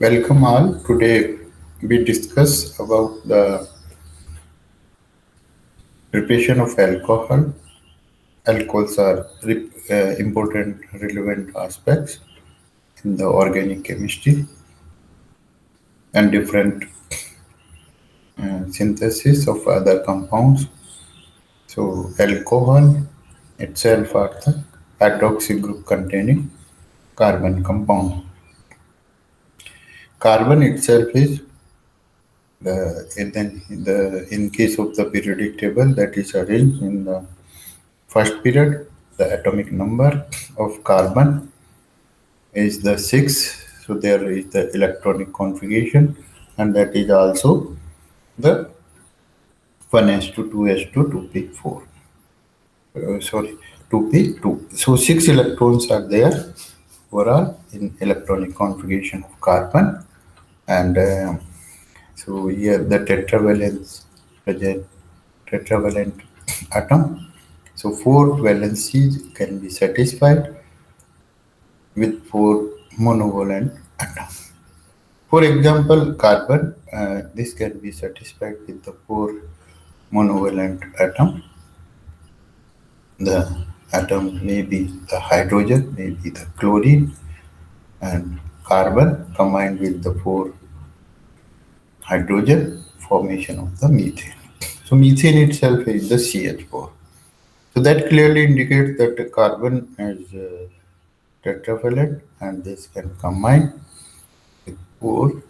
Welcome all. Today we discuss about the preparation of alcohol. Alcohols are important, relevant aspects in the organic chemistry and different synthesis of other compounds. So, alcohol itself are the hydroxy group containing carbon compound. Carbon itself is in case of the periodic table that is arranged in the first period, the atomic number of carbon is the 6. So there is the electronic configuration, and that is also the 1s2, 2s2, 2p4. Sorry, 2p2. So 6 electrons are there overall in electronic configuration of carbon, and so here the tetravalence present tetravalent atom. So four valencies can be satisfied with four monovalent atoms. For example, carbon, this can be satisfied with the four monovalent atom. The atom may be the hydrogen, may be the chlorine, and carbon combined with the four hydrogen formation of the methane. So methane itself is the CH4. So that clearly indicates that the carbon is tetravalent, and this can combine with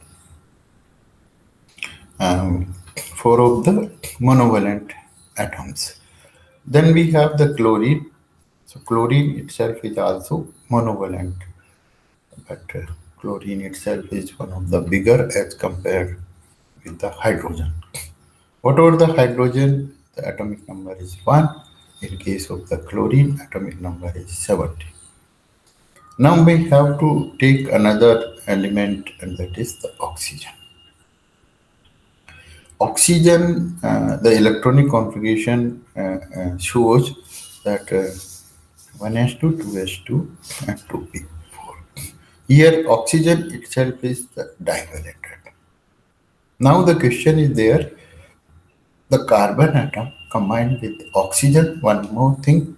um, four of the monovalent atoms. Then we have the chlorine. So chlorine itself is also monovalent, but chlorine itself is one of the bigger as compared with the hydrogen. Whatever the hydrogen, the atomic number is 1. In case of the chlorine, atomic number is 70. Now we have to take another element, and that is the oxygen. Oxygen, the electronic configuration shows that 1s2, 2s2, and 2p4. Here, oxygen itself is the divalent atom. Now the question is there, the carbon atom combined with oxygen, one more thing,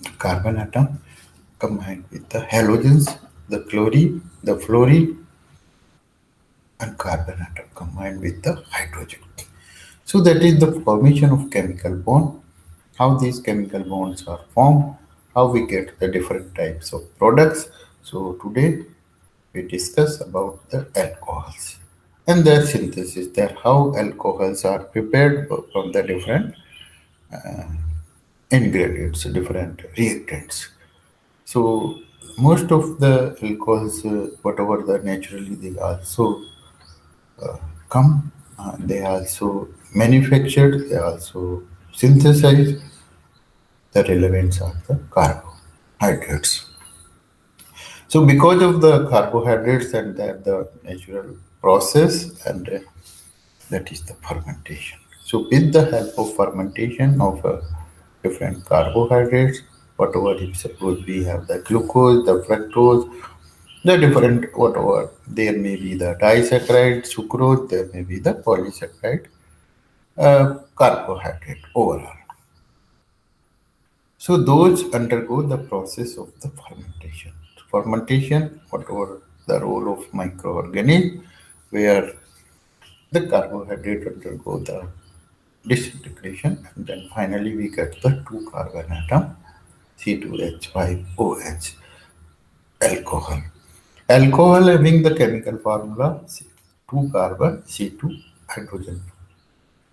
the carbon atom combined with the halogens, the chlorine, the fluorine, and carbon atom combined with the hydrogen. So that is the formation of chemical bond, how these chemical bonds are formed, how we get the different types of products. So today we discuss about the alcohols and their synthesis, that how alcohols are prepared from the different ingredients, different reactants. So most of the alcohols, whatever the naturally they also come, they also manufactured, they also synthesized. The relevance are the carbohydrates. So because of the carbohydrates and the natural process, and that is the fermentation. So with the help of fermentation of different carbohydrates, whatever if suppose we have the glucose, the fructose, the different whatever, there may be the disaccharide, sucrose, there may be the polysaccharide, carbohydrate overall. So those undergo the process of the fermentation. Fermentation, whatever the role of microorganism, where the carbohydrate undergo the disintegration, and then finally we get the two carbon atom C2H5OH alcohol. Alcohol having the chemical formula 2 carbon C2 hydrogen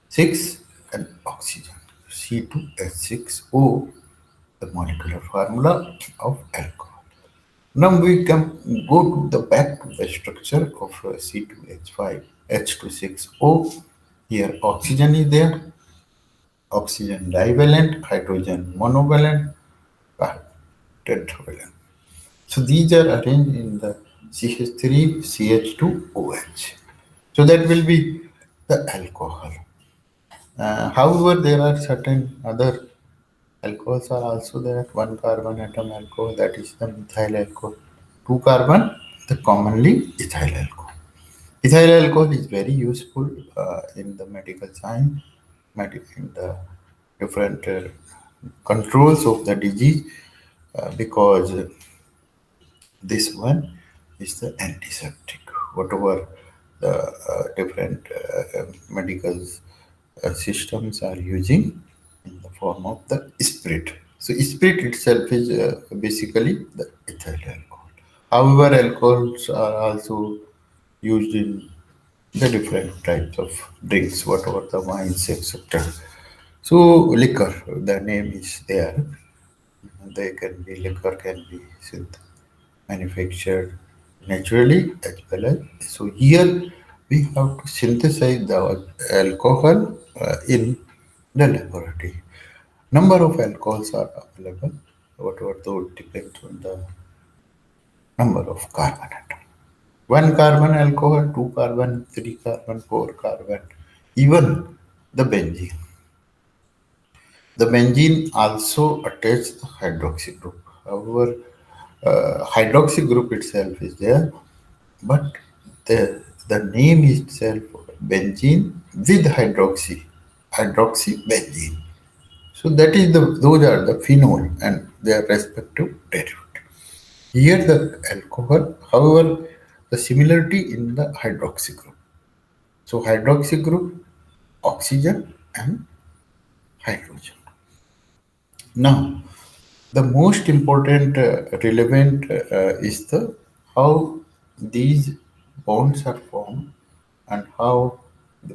6 and oxygen C2H6O, the molecular formula of alcohol. Now we can go to the back to the structure of C2H5 H26O. Here oxygen is there, oxygen divalent, hydrogen monovalent, carbon tetravalent. So these are arranged in the CH3 CH2OH. So that will be the alcohol. However, there are certain other alcohols are also there. One carbon atom alcohol, that is the methyl alcohol. Two carbon the commonly ethyl alcohol. Ethyl alcohol is very useful in the medical science, in the different controls of the disease because this one is the antiseptic. Whatever the different medical systems are using in the form of the spirit. So spirit itself is basically the ethyl alcohol. However, alcohols are also used in the different types of drinks, whatever the wines, etc. So liquor, the name is there. They can be liquor, can be manufactured naturally as well as. So here we have to synthesize the alcohol in the laboratory. Number of alcohols are available, whatever those depends on the number of carbon atom. One carbon alcohol, two carbon, three carbon, four carbon, even the benzene. The benzene also attaches the hydroxy group. However, hydroxy group itself is there, but the name itself benzene with hydroxy benzene. So that is those are the phenol and their respective derivative. Here the alcohol, however, the similarity in the hydroxy group. So hydroxy group, oxygen and hydrogen. Now, the most important relevant is the how these bonds are formed and how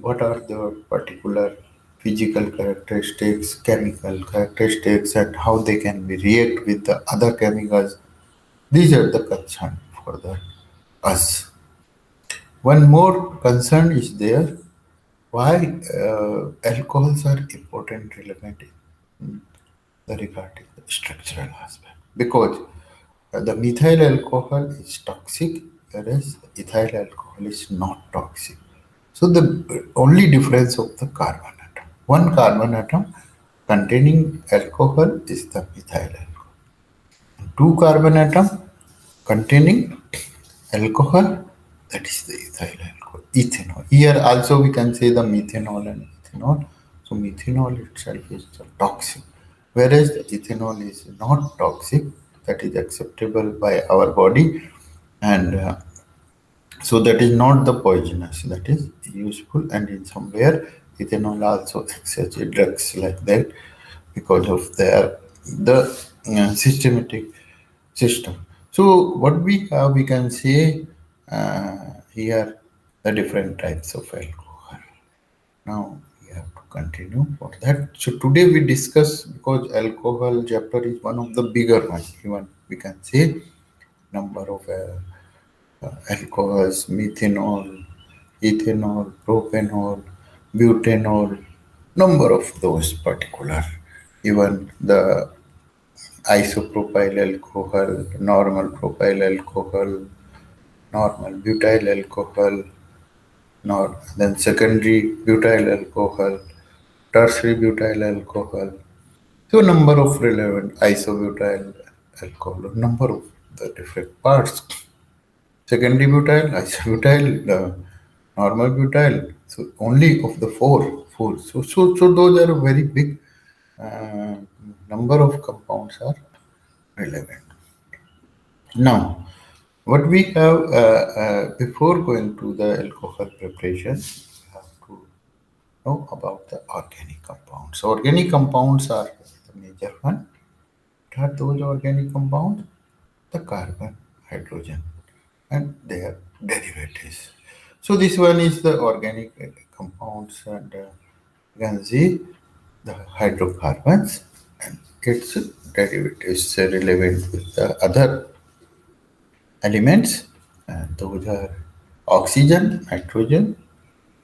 what are the particular physical characteristics, chemical characteristics, and how they can be react with the other chemicals. These are the concern for the us. One more concern is there why alcohols are important relevant in the regarding the structural aspect because the methyl alcohol is toxic whereas ethyl alcohol is not toxic. So the only difference of the carbon atom, one carbon atom containing alcohol is the methyl alcohol. Two carbon atom containing alcohol, that is the ethyl alcohol, ethanol. Here also we can say the methanol and ethanol. So methanol itself is the toxic, whereas the ethanol is not toxic. That is acceptable by our body, and so that is not the poisonous. That is useful, and in somewhere ethanol also acts as a drugs like that because of their the systematic system. So what we have, we can say here the different types of alcohol. Now we have to continue for that. So today we discuss because alcohol chapter is one of the bigger ones. Even we can say number of alcohols, methanol, ethanol, propanol, butanol, number of those particular. Even the isopropyl alcohol, normal propyl alcohol, normal butyl alcohol, then secondary butyl alcohol, tertiary butyl alcohol. So number of relevant isobutyl alcohol, number of the different parts. Secondary butyl, isobutyl, normal butyl. So only of the four. So those are very big uh, number of compounds are relevant. Now, what we have before going to the alcohol preparation, we have to know about the organic compounds. Organic compounds are the major one. What are those organic compounds? The carbon, hydrogen, and their derivatives. So this one is the organic compounds, and you can see the hydrocarbons and its derivatives relevant with the other elements, and those are oxygen, nitrogen,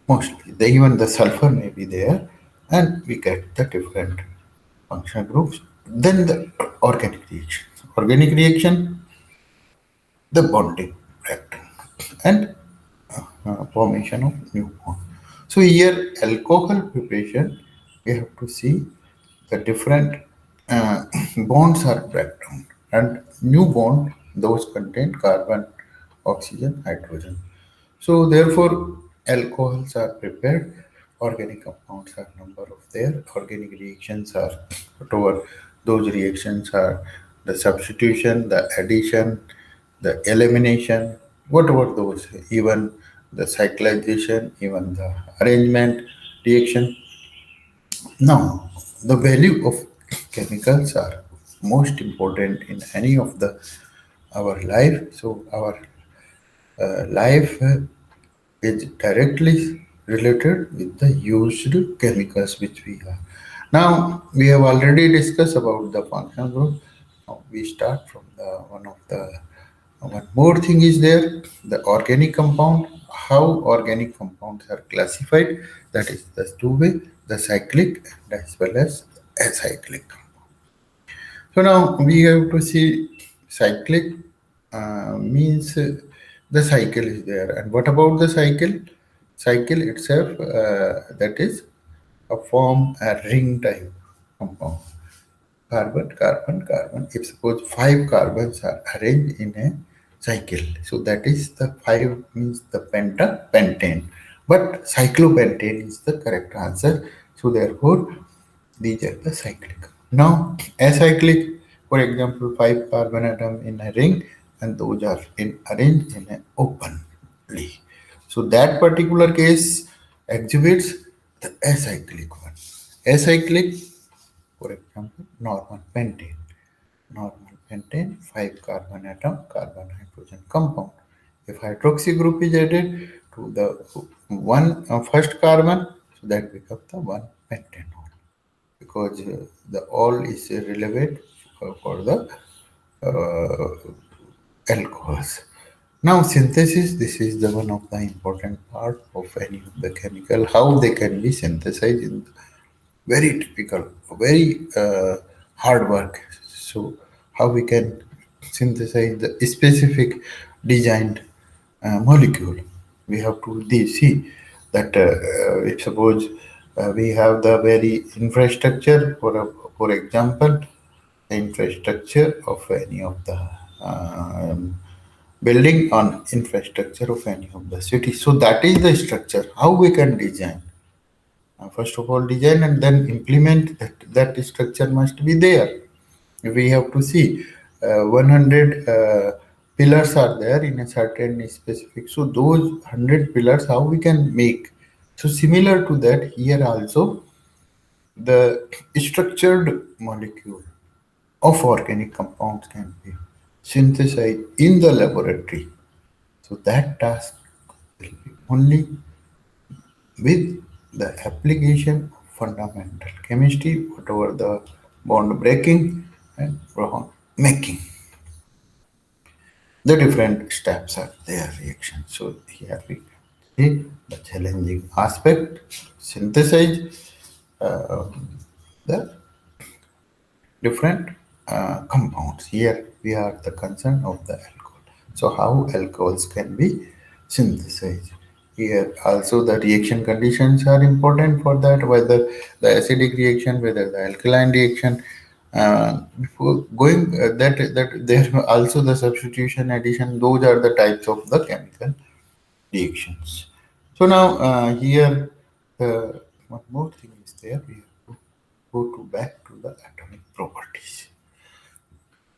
mostly. Even the sulfur may be there, and we get the different functional groups. Then the organic reaction. Organic reaction, the bonding reactant, and formation of new bond. So here, alcohol preparation, we have to see the different bonds are breakdown, and new bond those contain carbon oxygen, hydrogen. So therefore, alcohols are prepared. Organic compounds are number of their organic reactions are whatever those reactions are the substitution, the addition, the elimination, whatever those, even the cyclization, even the arrangement reaction. Now, the value of chemicals are most important in any of the our life. So our life is directly related with the used chemicals which we have. Now we have already discussed about the functional group. Now we start from the one of the one more thing is there the organic compound. How organic compounds are classified? That is the two-way, the cyclic, and as well as acyclic. So now we have to see cyclic means the cycle is there. And what about the cycle? Cycle itself, that is a form a ring type compound. Carbon, carbon, carbon. If suppose five carbons are arranged in a cycle, so that is the five means the pentane. But cyclopentane is the correct answer. So therefore, these are the cyclic. Now, acyclic, for example, five carbon atom in a ring, and those are arranged in an openly. So that particular case exhibits the acyclic one. Acyclic, for example, normal pentane. Normal pentane, five carbon atom, carbon hydrogen compound. If hydroxy group is added to the one first carbon, so that becomes the one pentane because the all is relevant for the alcohols. Now synthesis, this is the one of the important part of any of the chemical, how they can be synthesized in very typical, very hard work. So how we can synthesize the specific designed molecule. We have to see that if suppose we have the very infrastructure for example, the infrastructure of any of the building on infrastructure of any of the city. So that is the structure. How we can design? First of all, design and then implement that structure must be there. We have to see 100 pillars are there in a certain specific. So those 100 pillars, how we can make? So similar to that, here also the structured molecule of organic compounds can be synthesized in the laboratory. So that task will be only with the application of fundamental chemistry, whatever the bond breaking and bond making. The different steps are their reaction. So here we can see the challenging aspect, synthesize the different compounds. Here we are the concern of the alcohol. So how alcohols can be synthesized. Here also the reaction conditions are important for that, whether the acidic reaction, whether the alkaline reaction. Before going that there are also the substitution addition. Those are the types of the chemical reactions. So now here one more thing is there. We have to go to back to the atomic properties.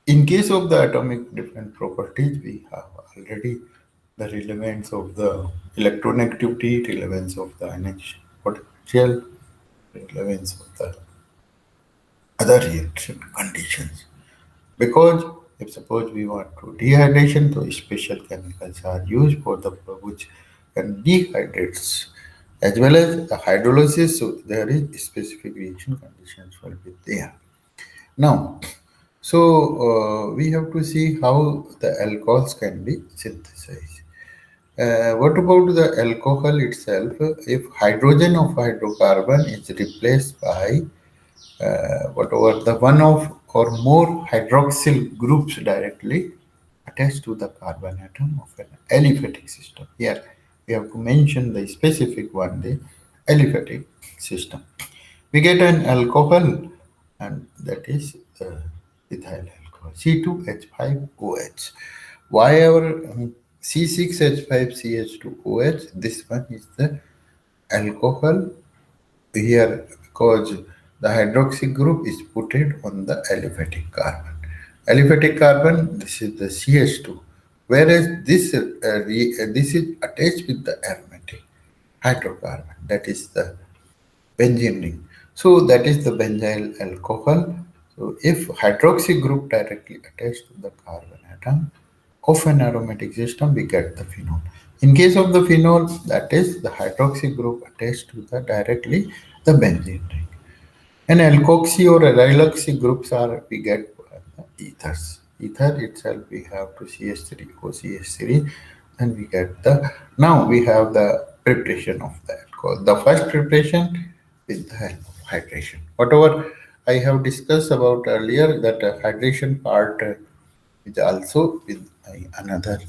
In case of the atomic different properties, we have already the relevance of the electronegativity, relevance of the ionization potential, relevance of the other reaction conditions. Because if suppose we want to dehydration, so special chemicals are used for the which can dehydrates as well as the hydrolysis. So there is specific reaction conditions will be there. Now, so we have to see how the alcohols can be synthesized. What about the alcohol itself? If hydrogen of hydrocarbon is replaced by whatever the one of or more hydroxyl groups directly attached to the carbon atom of an aliphatic system. Here we have to mention the specific one, the aliphatic system. We get an alcohol, and that is ethyl alcohol, C2H5OH. Why our C6H5CH2OH. This one is the alcohol here because the hydroxy group is put it on the aliphatic carbon. Aliphatic carbon, this is the CH2, whereas this is attached with the aromatic hydrocarbon, that is the benzene ring. So that is the benzyl alcohol. So if hydroxy group directly attached to the carbon atom of an aromatic system, we get the phenol. In case of the phenol, that is the hydroxy group attached to the directly the benzene ring. And alkoxy or allyloxy groups are we get ethers. Ether itself we have to CH3, OCH3, and we get the now we have the preparation of the alcohol. The first preparation with the help of hydration. Whatever I have discussed about earlier, that hydration part is also with another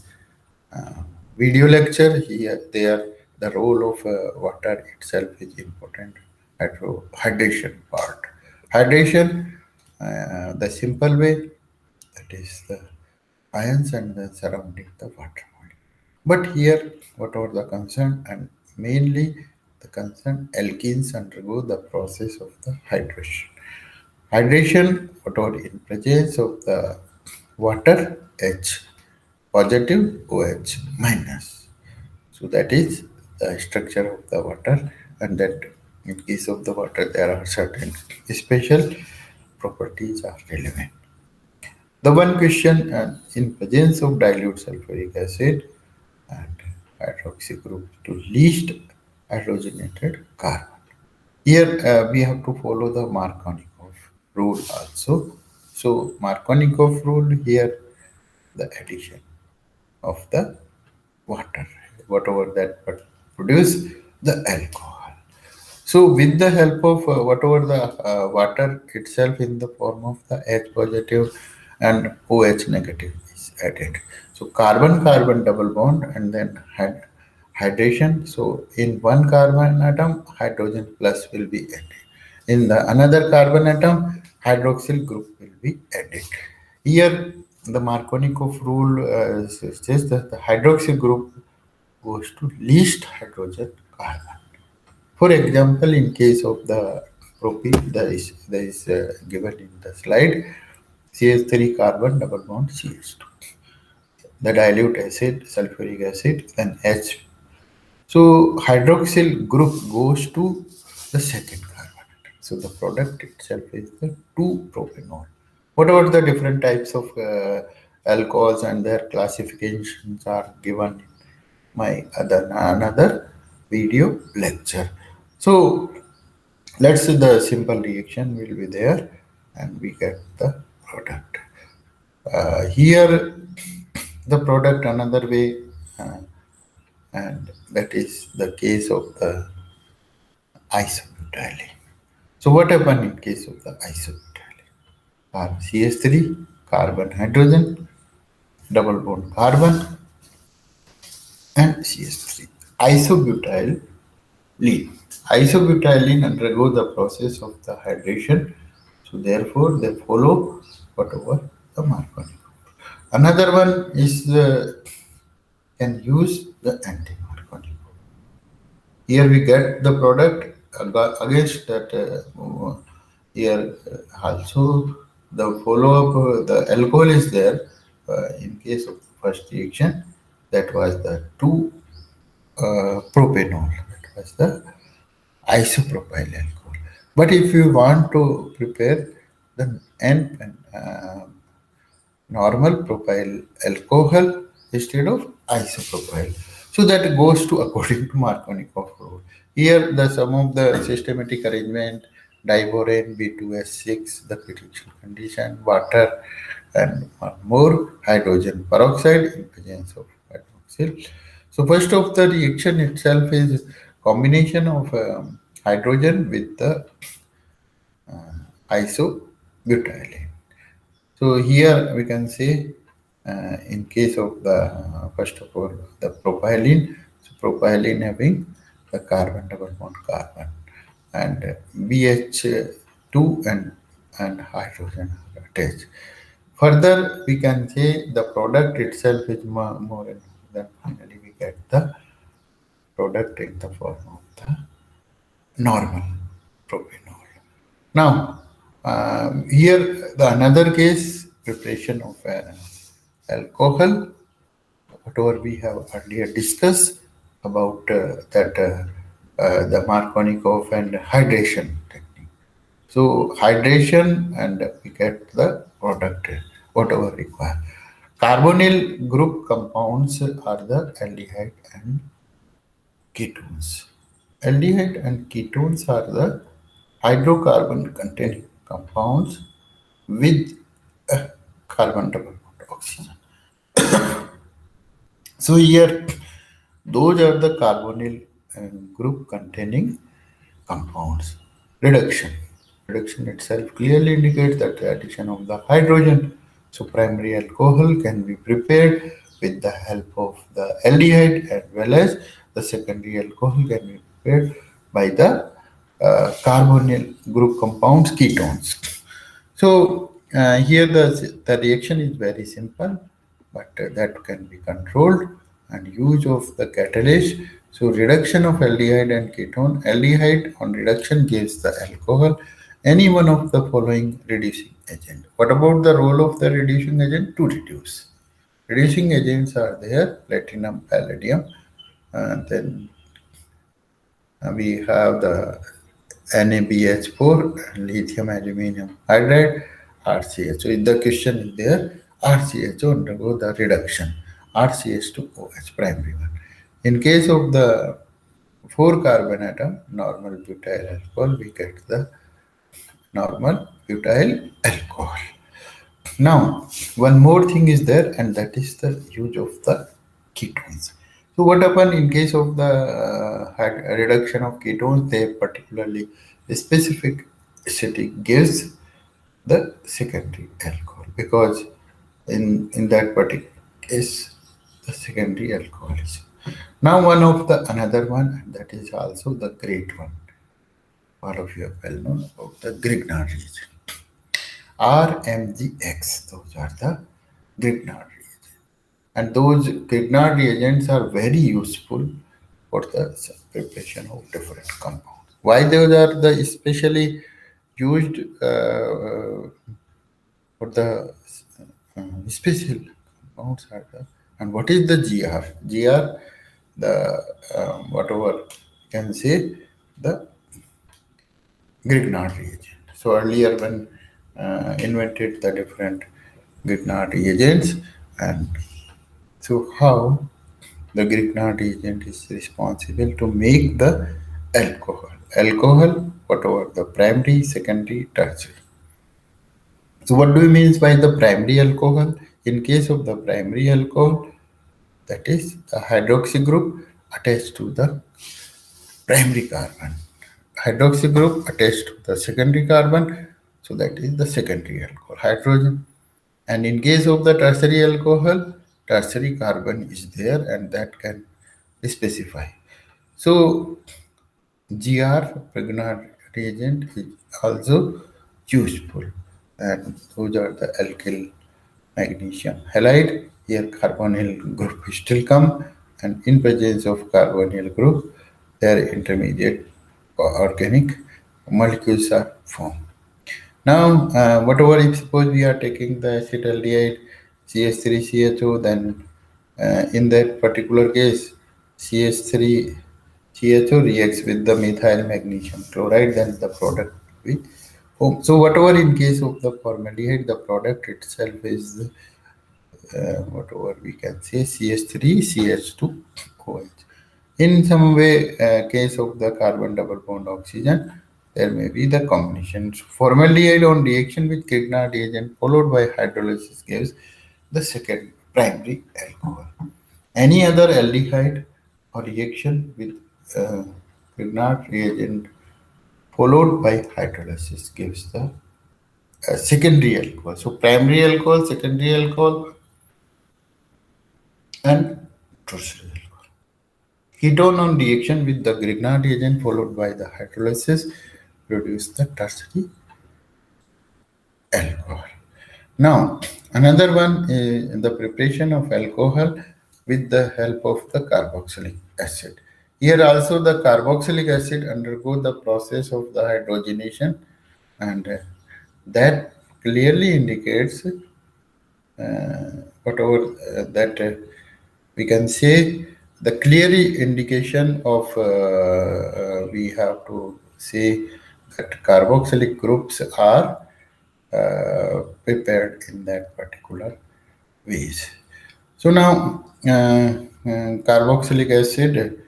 uh, video lecture here. There, the role of water itself is important. Hydration part. Hydration, the simple way, that is the ions and the surrounding the water molecule. But here, whatever the concern, and mainly the concern, alkenes undergo the process of the hydration. Hydration, whatever in presence of the water, H positive, OH minus. So that is the structure of the water, and that in case of the water there are certain special properties are relevant. The one question in presence of dilute sulfuric acid and hydroxy group to least hydrogenated carbon. Here we have to follow the Markovnikov rule also. So Markovnikov rule here, the addition of the water, whatever that produce the alcohol. So with the help of whatever the water itself in the form of the H positive and OH negative is added. So carbon carbon double bond and then hydration. So in one carbon atom hydrogen plus will be added. In the another carbon atom hydroxyl group will be added. Here the Markovnikov rule says that the hydroxyl group goes to least hydrogen carbon. For example, in case of the propene, there is given in the slide CH3 carbon double bond CH2. The dilute acid, sulfuric acid, and H. So hydroxyl group goes to the second carbon atom. So the product itself is the 2-propanol. Whatever the different types of alcohols and their classifications are given in my other another video lecture. So let's see the simple reaction will be there and we get the product. Here the product another way uh, and that is the case of the isobutylene. So what happened in case of the isobutylene? CH3 carbon hydrogen double bond carbon and CH3 isobutylene. Isobutylene undergo the process of the hydration, so therefore they follow whatever the Marconi. Another one is can use the anti-Marconi. Here we get the product against that. Here also the follow-up, the alcohol is there. In case of the first reaction, that was the 2 propanol. That was the isopropyl alcohol. But if you want to prepare the N normal propyl alcohol instead of isopropyl. So that goes to according to Markovnikov rule. Here the sum of the systematic arrangement, diborane B2S6, the critical condition, water, and one more hydrogen peroxide in presence of hydroxyl. So first of the reaction itself is combination of hydrogen with the isobutylene. So here we can say in case of the first of all the propylene, so propylene having the carbon double bond carbon and BH2 and hydrogen are attached. Further, we can say the product itself is more then finally we get the product in the form of the normal propanol. Now, here the another case preparation of alcohol, whatever we have earlier discussed about that the Markovnikov and hydration technique. So hydration and we get the product whatever required. Carbonyl group compounds are the aldehyde and ketones. Aldehyde and ketones are the hydrocarbon containing compounds with a carbon double bond oxygen. So here those are the carbonyl group containing compounds. Reduction. Reduction itself clearly indicates that the addition of the hydrogen. So primary alcohol can be prepared with the help of the aldehyde as well as the secondary alcohol can be prepared by the carbonyl group compounds ketones. So here the reaction is very simple, but that can be controlled and use of the catalyst. So reduction of aldehyde and ketone. Aldehyde on reduction gives the alcohol. Any one of the following reducing agent. What about the role of the reducing agent? To reduce. Reducing agents are there, platinum, palladium, and then we have the NaBH4, lithium aluminum hydride, RCH. So if the question is there, RCH undergo the reduction, RCH to OH primary one. In case of the 4 carbon atom, normal butyl alcohol, we get the normal butyl alcohol. Now, one more thing is there, and that is the use of the ketones. So, what happen in case of the reduction of ketones? They particularly specific acidic gives the secondary alcohol because in that particular case, the secondary alcohol is. Now, one of the another one that is also the great one. All of you are well known about the Grignard region. RMGX, those are the Grignard reagents. And those Grignard reagents are very useful for the preparation of different compounds. Why those are the especially used for the special compounds are the, and what is the GR? GR, the whatever you can say, the Grignard reagent. So earlier when invented the different Grignard reagents and so how the Grignard reagent is responsible to make the alcohol. Alcohol, whatever the primary, secondary, tertiary. So what do you mean by the primary alcohol? In case of the primary alcohol, that is the hydroxy group attached to the primary carbon. Hydroxy group attached to the secondary carbon, so that is the secondary alcohol, hydrogen. And in case of the tertiary alcohol, tertiary carbon is there and that can specify. So GR Grignard reagent is also useful. And those are the alkyl magnesium halide. Here carbonyl group still come and in presence of carbonyl group, their intermediate organic molecules are formed. Now, whatever if suppose we are taking the acetaldehyde CH3CHO, then in that particular case, CH3CHO reacts with the methyl magnesium chloride, then the product will be formed. So, whatever in case of the formaldehyde, the product itself is whatever we can say CH3CH2OH. In some way, case of the carbon double bond oxygen, there may be the combination. Formaldehyde on reaction with Grignard reagent followed by hydrolysis gives the second primary alcohol. Any other aldehyde or reaction with Grignard reagent followed by hydrolysis gives the secondary alcohol. So primary alcohol, secondary alcohol, and tertiary alcohol. Ketone on reaction with the Grignard reagent followed by the hydrolysis produce the tertiary alcohol. Now, another one is the preparation of alcohol with the help of the carboxylic acid. Here also the carboxylic acid undergo the process of the hydrogenation, and that clearly indicates whatever that we can say, the clear indication of we have to say that carboxylic groups are prepared in that particular ways. So now carboxylic acid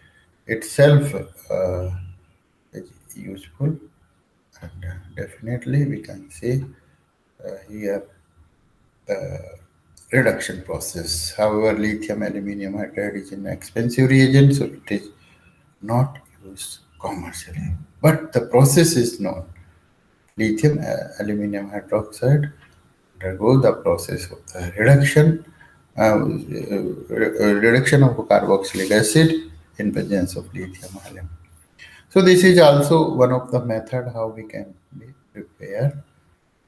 itself is useful, and definitely we can say here reduction process. However, lithium aluminum hydride is an expensive reagent, so it is not used commercially. But the process is known. Lithium aluminum hydroxide undergo the process of the reduction of carboxylic acid in presence of lithium aluminum. So this is also one of the method how we can prepare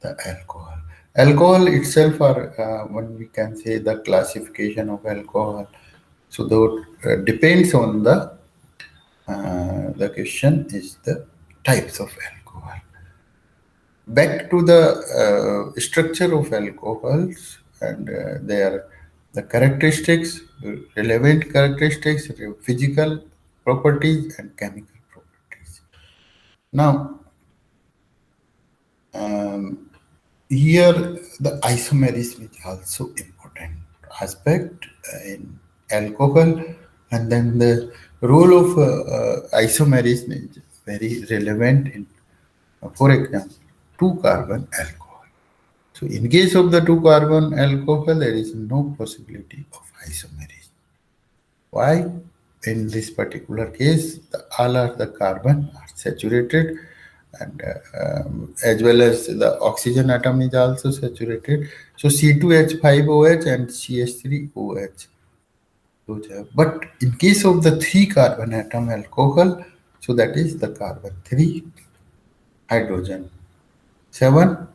the alcohol. Alcohol itself are when we can say the classification of alcohol. So that depends on the question is the types of alcohol. Back to the structure of alcohols and their the characteristics, relevant characteristics, physical properties and chemical properties. Now, here the isomerism is also important aspect in alcohol, and then the role of isomerism is very relevant in, for example, two carbon alcohol. So in case of the two carbon alcohol, there is no possibility of isomerism. Why? In this particular case, all are the carbon are saturated, and as well as the oxygen atom is also saturated. So C2H5OH and CH3OH. But in case of the three carbon atom alcohol, so that is the carbon 3, hydrogen 7,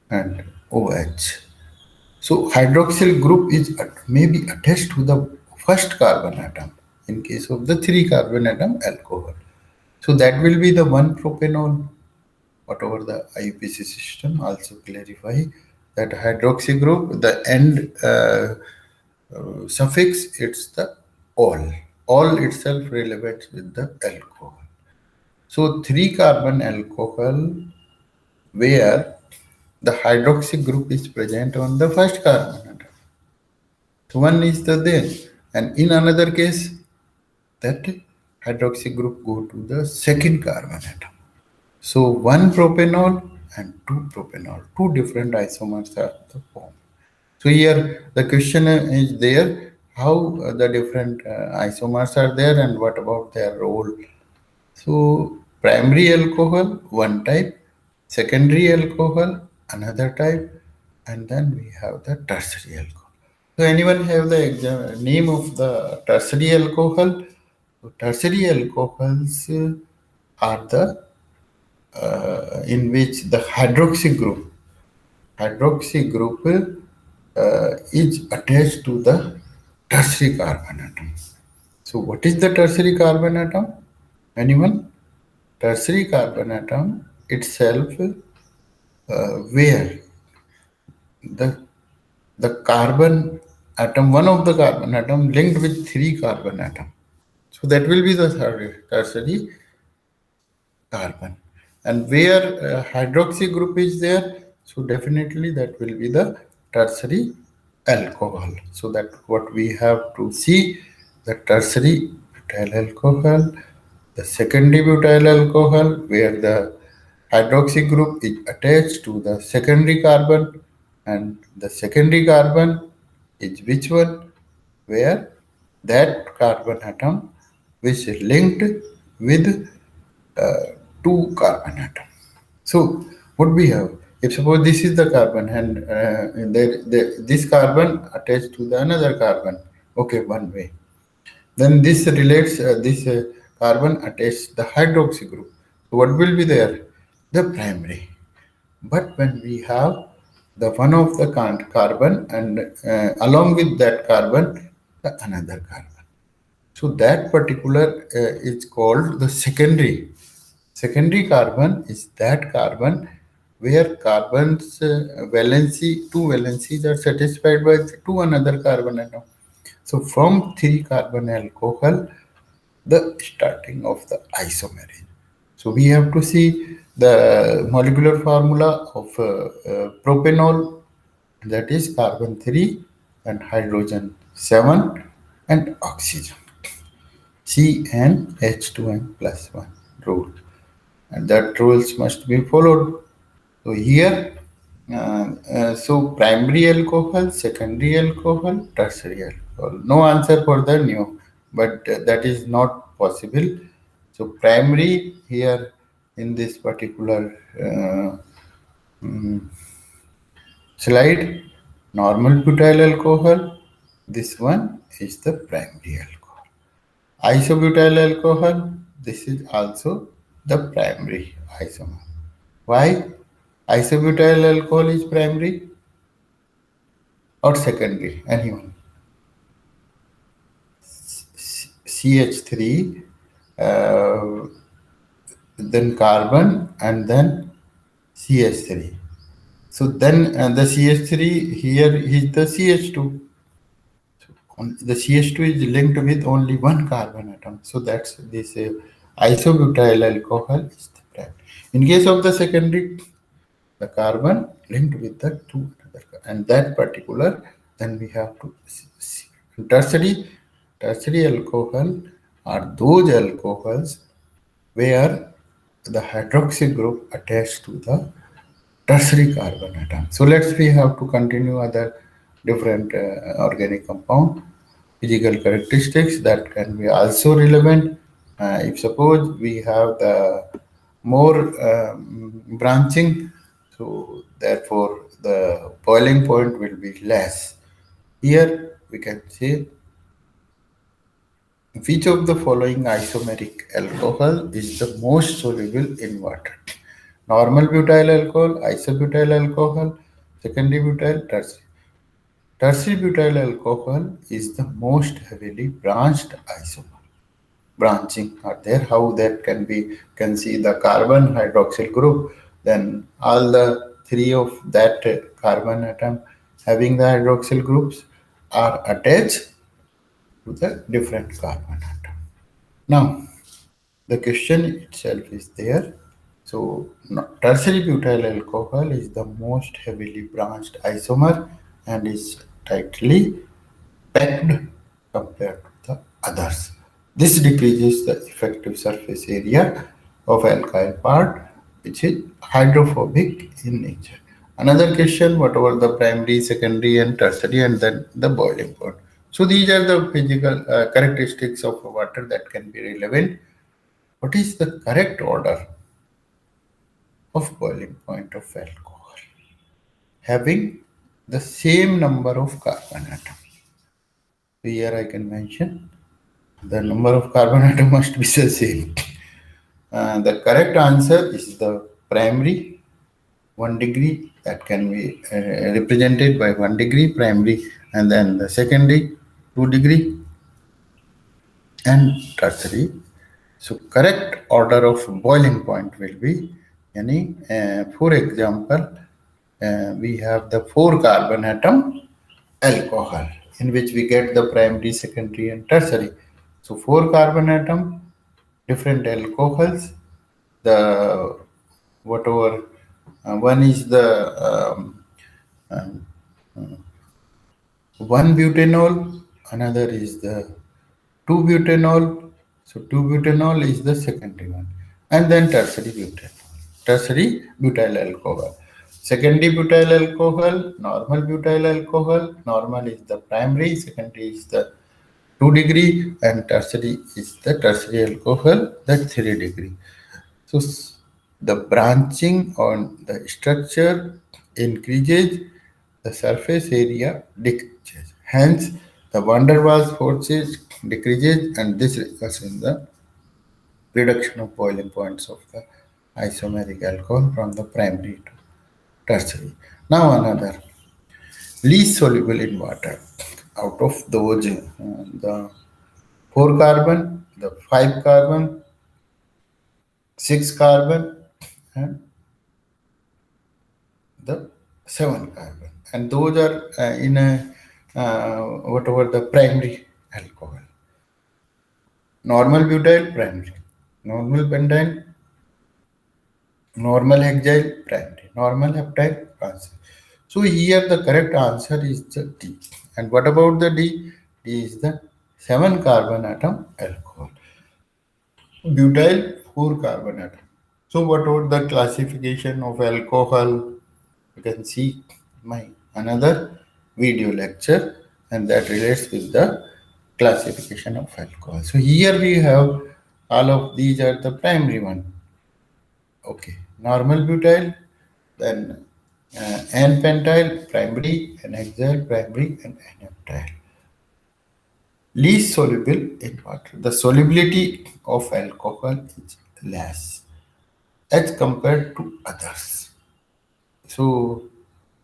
and OH. So hydroxyl group is may be attached to the first carbon atom in case of the three carbon atom alcohol. So that will be the one propanol, whatever the IUPAC system also clarify that hydroxy group, the end suffix, it's the all. All itself relevant with the alcohol. So three carbon alcohol where the hydroxy group is present on the first carbon atom. So one is the there, and in another case, that hydroxy group go to the second carbon atom. So one propanol and two propanol, two different isomers are the form. So here the question is there how the different isomers are there and what about their role. So primary alcohol one type, secondary alcohol another type, and then we have the tertiary alcohol. So anyone have the name of the tertiary alcohol? So tertiary alcohols are the in which the hydroxy group is attached to the tertiary carbon atom. So what is the tertiary carbon atom? Anyone? Tertiary carbon atom itself where the the carbon atom, one of the carbon atom linked with three carbon atom. So that will be the tertiary carbon. And where hydroxy group is there, so definitely that will be the tertiary alcohol. So that what we have to see, the tertiary butyl alcohol, the secondary butyl alcohol, where the hydroxy group is attached to the secondary carbon, and the secondary carbon is which one? Where that carbon atom which is linked with uh, two carbon atom. So what we have? If suppose this is the carbon and this carbon attached to the another carbon, okay, one way. Then this relates this carbon attached the hydroxy group. So what will be there? The primary. But when we have the one of the carbon and along with that carbon, the another carbon. So that particular is called the secondary. Secondary carbon is that carbon where carbon's valency, two valencies are satisfied by two another carbon atom. So from three carbon alcohol, the starting of the isomerase. So we have to see the molecular formula of propanol, that is carbon 3 and hydrogen 7 and oxygen. CnH2n plus 1 rule. And that rules must be followed. So here, so primary alcohol, secondary alcohol, tertiary alcohol. No answer for the new, but that is not possible. So primary here in this particular slide, normal butyl alcohol. This one is the primary alcohol. Isobutyl alcohol, this is also the primary isomer. Why? Isobutyl alcohol is primary or secondary? Anyone? CH3, uh, then carbon, and then CH3. So then the CH3 here is the CH2. The CH2 is linked with only one carbon atom. So that's this isobutyl alcohol is the primary. In case of the secondary, the carbon linked with the two other and that particular, then we have to see. Tertiary alcohol are those alcohols where the hydroxy group attached to the tertiary carbon atom. So let's we have to continue other different organic compound physical characteristics that can be also relevant. If suppose we have the more branching, so therefore the boiling point will be less. Here we can say which of the following isomeric alcohol is the most soluble in water? Normal butyl alcohol, isobutyl alcohol, secondary butyl, tertiary. Tertiary butyl alcohol is the most heavily branched isomer. Branching are there. How that can see the carbon hydroxyl group, then all the three of that carbon atom having the hydroxyl groups are attached to the different carbon atom. Now, the question itself is there. So, tertiary butyl alcohol is the most heavily branched isomer and is tightly packed compared to the others. This decreases the effective surface area of alkyl part, which is hydrophobic in nature. Another question, what were the primary, secondary, and tertiary, and then the boiling point. So these are the physical characteristics of water that can be relevant. What is the correct order of boiling point of alcohol? Having the same number of carbon atoms. Here I can mention the number of carbon atom must be the same. The correct answer is the primary 1 degree that can be represented by 1 degree primary, and then the secondary 2 degree and tertiary. So correct order of boiling point will be any for example we have the 4 carbon atom alcohol in which we get the primary, secondary, and tertiary. So 4 carbon atom, different alcohols. The whatever one is the um, 1 butanol, another is the 2 butanol. So 2 butanol is the secondary one, and then tertiary butanol, tertiary butyl alcohol. Secondary butyl alcohol, normal butyl alcohol. Normal is the primary, secondary is the 2 degree, and tertiary is the tertiary alcohol, that 3 degree. So the branching on the structure increases, the surface area decreases. Hence, the van der Waals forces decreases, and this results in the reduction of boiling points of the isomeric alcohol from the primary to tertiary. Now another least soluble in water. out of those, the 4 carbon, the 5 carbon, 6 carbon, and the 7 carbon. And those are in a whatever the primary alcohol. Normal butyl primary, normal pentyl, normal hexyl primary, normal heptyl transfer. So here the correct answer is the D. And what about the D? D is the 7 carbon atom alcohol. Butyl 4 carbon atom. So what about the classification of alcohol? You can see my another video lecture, and that relates with the classification of alcohol. So here we have all of these are the primary one. Okay, normal butyl, then N-pentyl primary, N-hexyl primary, and N-heptyl. Least soluble in water. The solubility of alcohol is less as compared to others. So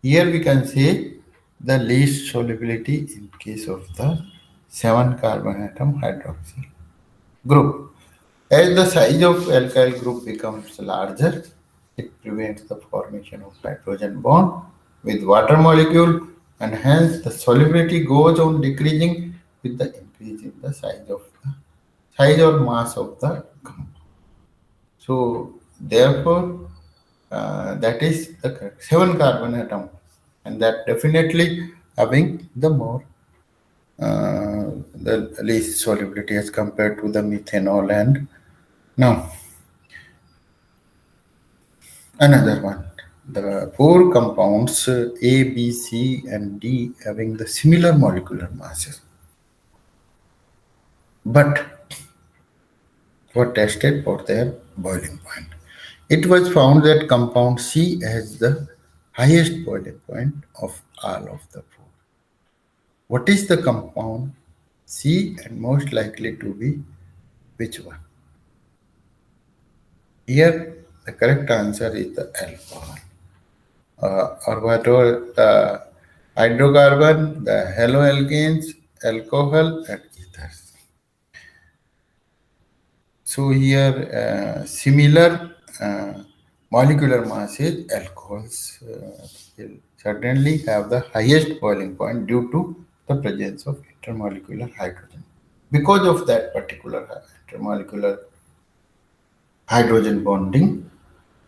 here we can say the least solubility in case of the 7 carbon atom hydroxyl group. As the size of alkyl group becomes larger, it prevents the formation of hydrogen bond with water molecule, and hence the solubility goes on decreasing with the increase in the size or mass of the compound. So therefore, that is the correct 7 carbon atom, and that definitely having the more the least solubility as compared to the methanol. And now another one. The four compounds A, B, C, and D having the similar molecular masses, but were tested for their boiling point. It was found that compound C has the highest boiling point of all of the four. What is the compound C and most likely to be which one? Here, the correct answer is the alcohol. Or whatever the hydrocarbon, the haloalkanes, alcohol, and ethers. So here, similar molecular masses, alcohols will certainly have the highest boiling point due to the presence of intermolecular hydrogen. Because of that particular intermolecular hydrogen bonding,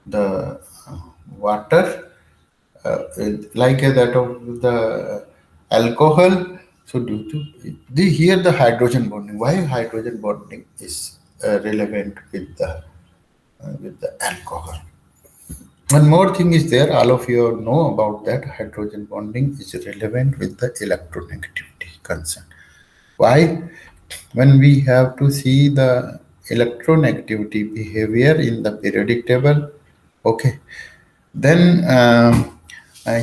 the water, like that of the alcohol, so due to the here the hydrogen bonding. Why hydrogen bonding is relevant with the alcohol? One more thing is there. All of you know about that hydrogen bonding is relevant with the electronegativity concern. Why? When we have to see the electronegativity behavior in the periodic table, okay, then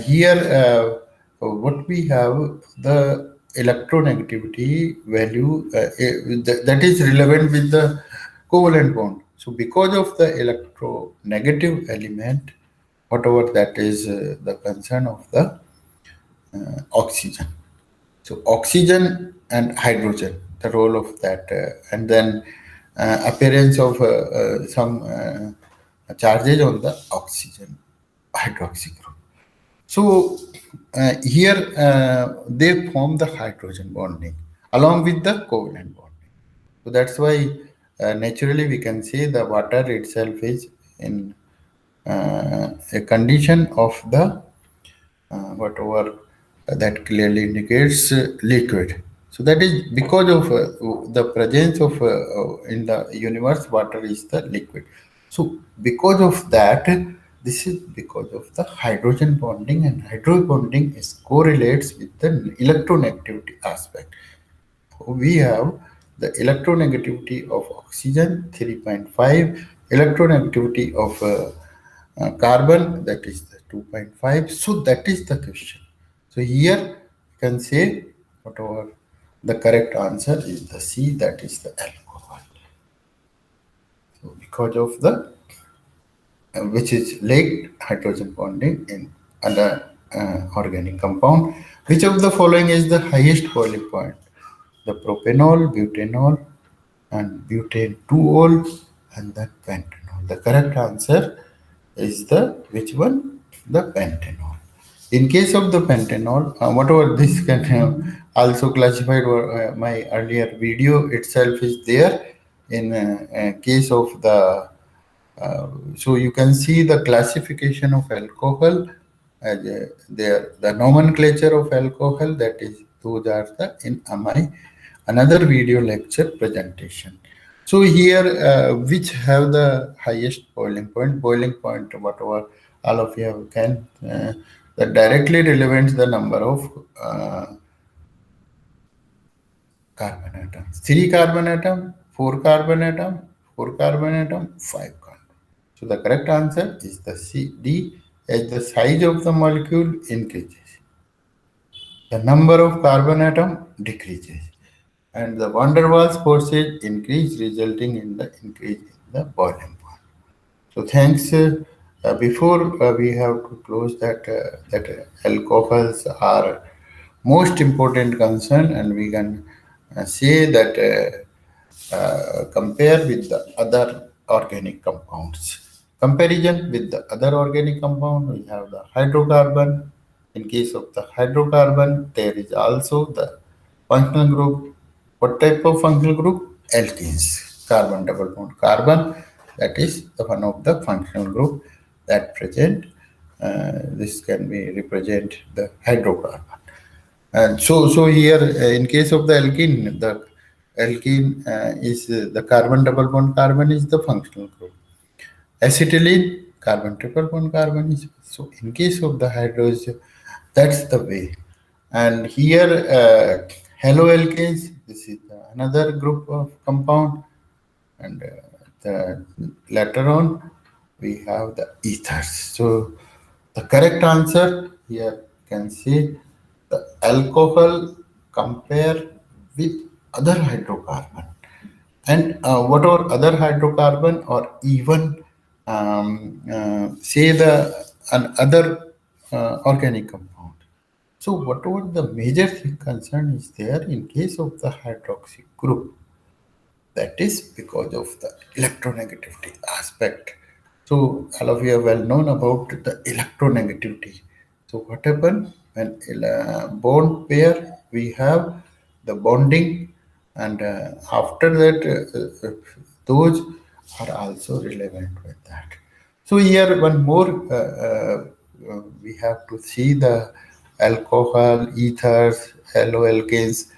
here what we have the electronegativity value that is relevant with the covalent bond. So because of the electronegative element, whatever that is the concern of the oxygen. So oxygen and hydrogen, the role of that, and then appearance of some charges on the oxygen hydroxy group. So here they form the hydrogen bonding along with the covalent bonding. So that's why naturally we can say the water itself is in a condition of the whatever that clearly indicates liquid. So that is because of the presence of in the universe, water is the liquid. So because of that, this is because of the hydrogen bonding, and hydrogen bonding is correlates with the electronegativity aspect. We have the electronegativity of oxygen 3.5, electronegativity of carbon, that is the 2.5. So that is the question. So here you can say whatever the correct answer is the C, that is the alcohol. So because of the which is late hydrogen bonding in other organic compound, Which of the following is the highest boiling point? The propanol, butanol, and butane 2-ol, and then pentanol. The correct answer is the which one? The pentanol. In case of the pentanol, whatever this can also classified my earlier video itself is there in case of the so you can see the classification of alcohol as the nomenclature of alcohol, that is those are the in my another video lecture presentation. So here which have the highest boiling point whatever all of you can that directly relevant the number of carbon atoms. 3 carbon atom, 4 carbon atom, 4 carbon atom, 5 carbon. So the correct answer is the C, D, as the size of the molecule increases. The number of carbon atom decreases. And the van der Waals forces increase, resulting in the increase in the boiling point. So thanks. Before we have to close that alcohols are most important concern, and we can say that compare with the other organic compounds. Comparison with the other organic compound, we have the hydrocarbon. In case of the hydrocarbon, there is also the functional group. What type of functional group? Alkenes, carbon double bond carbon. That is the one of the functional group that present. This can be represent the hydrocarbon. And so here, in case of the alkene is the carbon double bond carbon is the functional group. Acetylene, carbon triple bond carbon is so. In case of the hydrogen, that's the way. And here, haloalkanes, this is another group of compound, and the later on we have the ethers. So the correct answer here can see the alcohol compare with other hydrocarbon, and whatever other hydrocarbon or even say the another organic compound. So whatever the major thing concern is there in case of the hydroxy group, that is because of the electronegativity aspect. So all of you are well known about the electronegativity. So what happens when bond pair we have the bonding, and after that those are also relevant with that. So here one more we have to see the alcohol, ethers, haloalkanes,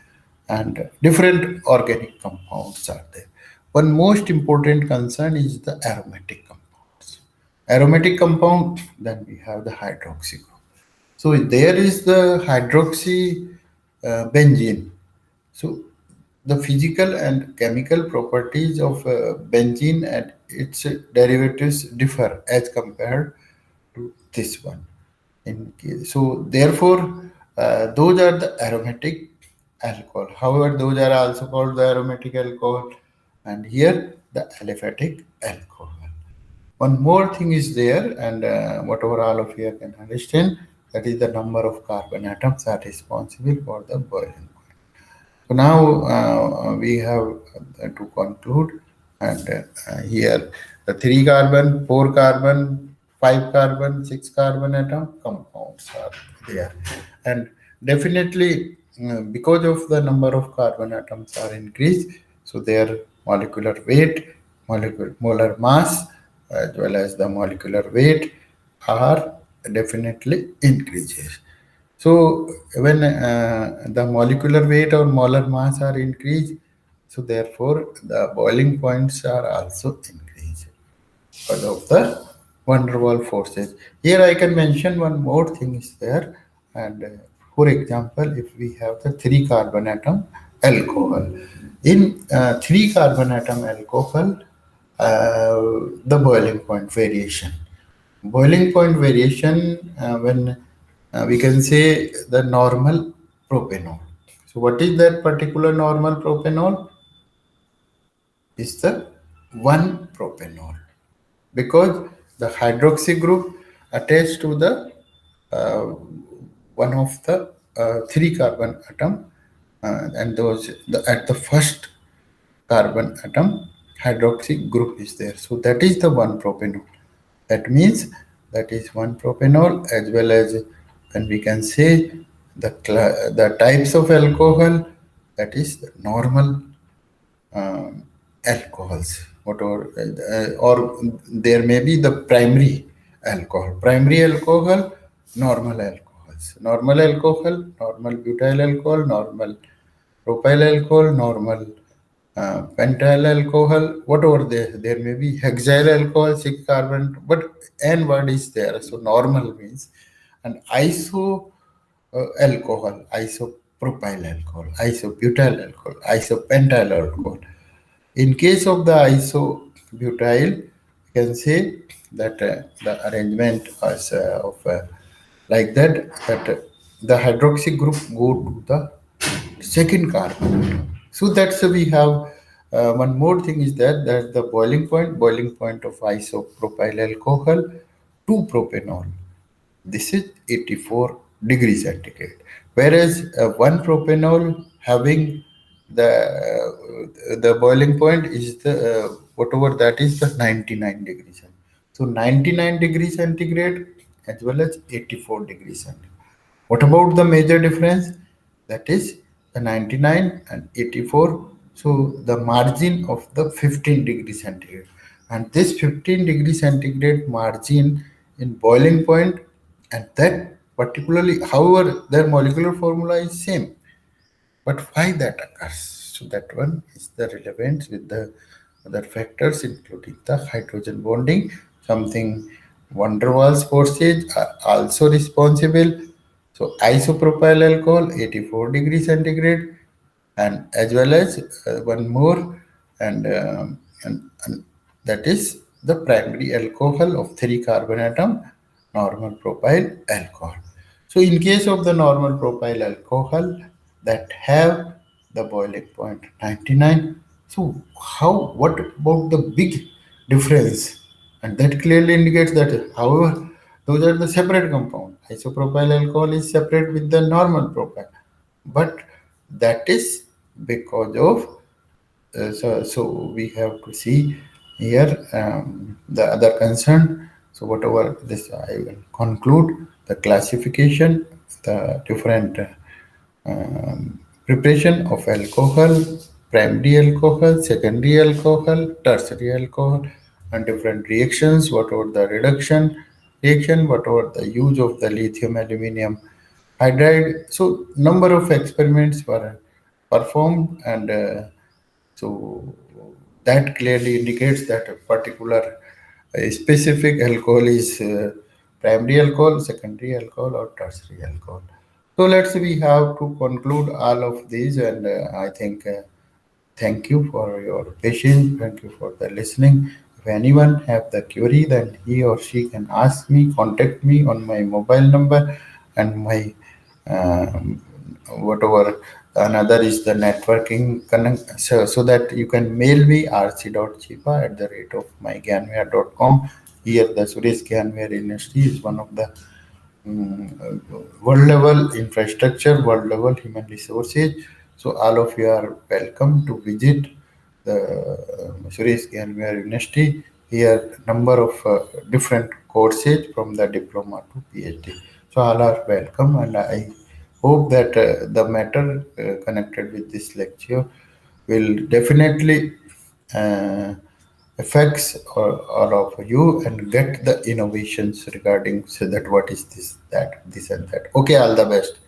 and different organic compounds are there. One most important concern is the aromatic compounds. Aromatic compound, then we have the hydroxy group. So there is the hydroxy benzene. So the physical and chemical properties of benzene and its derivatives differ as compared to this one. So therefore, those are the aromatic alcohol. However, those are also called the aromatic alcohol, and here the aliphatic alcohol. One more thing is there, and whatever all of you can understand, that is the number of carbon atoms are responsible for the boiling. So now we have to conclude, and here the 3 carbon, 4 carbon, 5 carbon, 6 carbon atom compounds are there, and definitely because of the number of carbon atoms are increased, so their molecular weight, molar mass, as well as the molecular weight are definitely increases. So when the molecular weight or molar mass are increased, so therefore the boiling points are also increased because of the van der Waals forces. Here I can mention one more thing is there, and for example, if we have the 3 carbon atom alcohol, in 3 carbon atom alcohol, the boiling point variation. Boiling point variation when we can say the normal propanol. So what is that particular normal propanol? Is the 1 propanol, because the hydroxy group attached to the uh, one of the three carbon atom, and at the first carbon atom, hydroxy group is there. So that is the one propanol. That means that is one propanol, as well as, and we can say the types of alcohol, that is the normal alcohols, whatever, or there may be the primary alcohol, normal alcohols, normal butyl alcohol, normal propyl alcohol, normal pentyl alcohol, whatever there may be, hexyl alcohol, six carbon, but N word is there. So normal means, and isopropyl alcohol, isobutyl alcohol, isopentyl alcohol. In case of the isobutyl, you can say that the arrangement is like that the hydroxy group go to the second carbon. So that's we have one more thing is that the boiling point of isopropyl alcohol to propanol. This is 84 degrees centigrade. Whereas one propanol having the boiling point is the whatever that is the 99 degrees. So 99 degrees centigrade as well as 84 degrees centigrade. What about the major difference? That is the 99 and 84. So the margin of the 15 degree centigrade. And this 15 degree centigrade margin in boiling point, and that particularly, however, their molecular formula is same. But why that occurs? So that one is the relevance with the other factors, including the hydrogen bonding, something van der Waals forces are also responsible. So isopropyl alcohol, 84 degrees centigrade, and as well as one more, and that is the primary alcohol of three carbon atom, normal propyl alcohol. So in case of the normal propyl alcohol that have the boiling point 99, so what about the big difference? And that clearly indicates that, however, those are the separate compound. Isopropyl alcohol is separate with the normal propyl, but that is because of so we have to see here the other concern. So whatever this, I will conclude the classification, the different preparation of alcohol, primary alcohol, secondary alcohol, tertiary alcohol, and different reactions, whatever the reaction, whatever the use of the lithium aluminum hydride. So number of experiments were performed, and so that clearly indicates that a particular specific alcohol is primary alcohol, secondary alcohol, or tertiary alcohol. So we have to conclude all of these, and I think thank you for your patience. Thank you for the listening. If anyone have the query, then he or she can ask me, contact me on my mobile number, and my whatever another is the networking connect, so that you can mail me rc.chipa@the rate of mygyanware.com. Here the Suresh Gyanware University is one of the world level infrastructure, world level human resources. So all of you are welcome to visit the Suresh Gyanware University. Here number of different courses from the diploma to PhD. So all are welcome, and I hope that the matter connected with this lecture will definitely uh, affects all of you and get the innovations regarding, so that what is this, that, this and that. Okay, all the best.